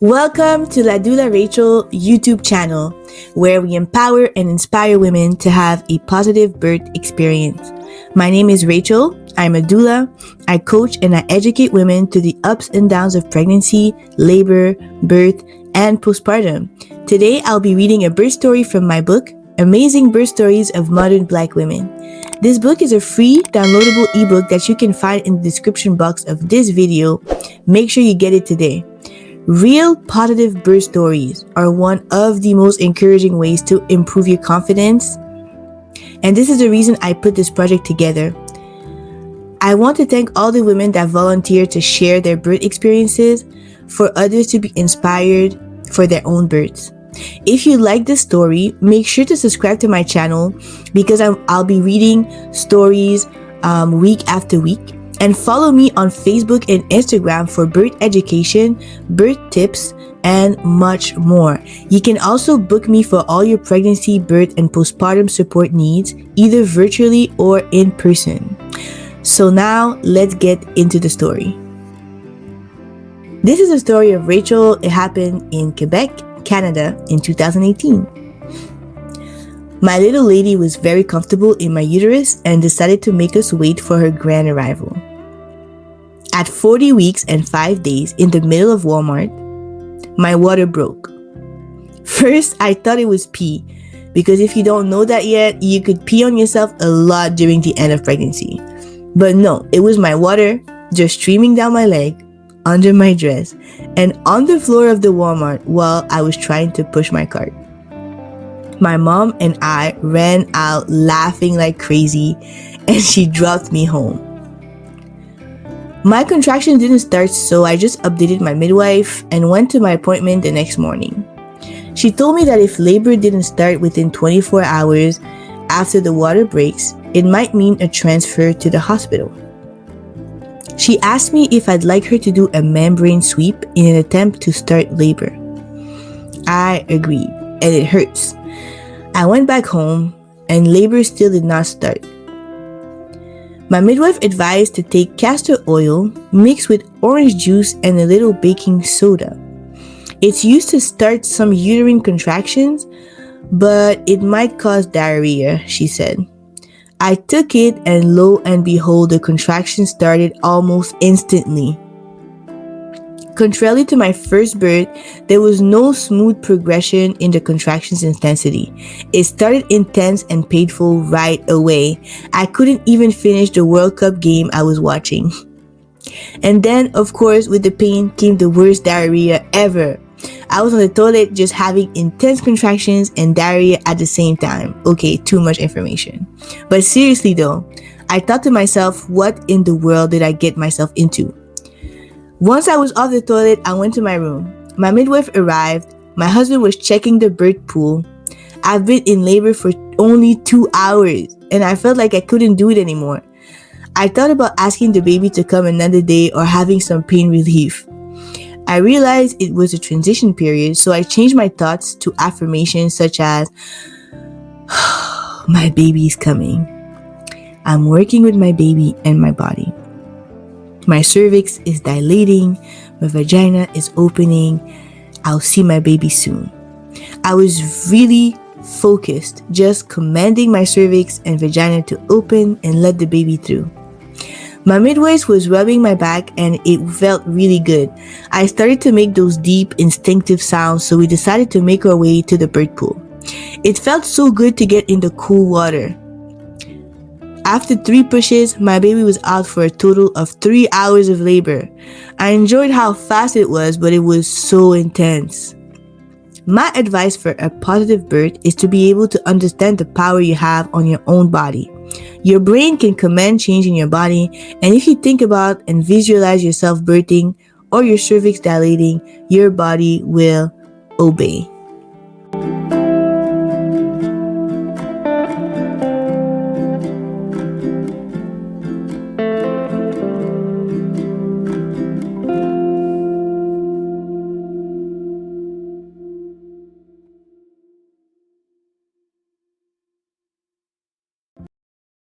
Welcome to Doula Rachel YouTube channel, where we empower and inspire women to have a positive birth experience. My name is Rachel. I'm a doula. I coach and I educate women through the ups and downs of pregnancy, labor, birth, and postpartum. Today, I'll be reading a birth story from my book, Amazing Birth Stories of Modern Black Women. This book is a free downloadable ebook that you can find in the description box of this video. Make sure you get it today. Real positive birth stories are one of the most encouraging ways to improve your confidence. And this is the reason I put this project together. I want to thank all the women that volunteer to share their birth experiences for others to be inspired for their own births. If you like this story, make sure to subscribe to my channel because I'll be reading stories week after week. And follow me on Facebook and Instagram for birth education, birth tips, and much more. You can also book me for all your pregnancy, birth, and postpartum support needs, either virtually or in person. So now, let's get into the story. This is a story of Rachel. It happened in Quebec, Canada in 2018. My little lady was very comfortable in my uterus and decided to make us wait for her grand arrival. At 40 weeks and 5 days in the middle of Walmart, my water broke. First, I thought it was pee, because if you don't know that yet, you could pee on yourself a lot during the end of pregnancy. But no, it was my water just streaming down my leg, under my dress, and on the floor of the Walmart while I was trying to push my cart. My mom and I ran out laughing like crazy, and she dropped me home. My contraction didn't start, so I just updated my midwife and went to my appointment the next morning. She told me that if labor didn't start within 24 hours after the water breaks, it might mean a transfer to the hospital. She asked me if I'd like her to do a membrane sweep in an attempt to start labor. I agreed, and it hurts. I went back home, and labor still did not start. My midwife advised to take castor oil mixed with orange juice and a little baking soda. It's used to start some uterine contractions, but it might cause diarrhea, she said. I took it, and lo and behold, the contractions started almost instantly. Contrary to my first birth, there was no smooth progression in the contractions intensity. It started intense and painful right away. I couldn't even finish the World Cup game I was watching. And then, of course, with the pain came the worst diarrhea ever. I was on the toilet just having intense contractions and diarrhea at the same time. Okay, too much information. But seriously though, I thought to myself, what in the world did I get myself into? Once I was off the toilet, I went to my room. My midwife arrived. My husband was checking the birth pool. I've been in labor for only 2 hours, and I felt like I couldn't do it anymore. I thought about asking the baby to come another day or having some pain relief. I realized it was a transition period, so I changed my thoughts to affirmations such as, my baby is coming. I'm working with my baby and my body. My cervix is dilating, my vagina is opening, I'll see my baby soon. I was really focused, just commanding my cervix and vagina to open and let the baby through. My midwife was rubbing my back and it felt really good. I started to make those deep, instinctive sounds, so we decided to make our way to the birth pool. It felt so good to get in the cool water. After 3 pushes, my baby was out for a total of 3 hours of labor. I enjoyed how fast it was, but it was so intense. My advice for a positive birth is to be able to understand the power you have on your own body. Your brain can command change in your body, and if you think about and visualize yourself birthing or your cervix dilating, your body will obey.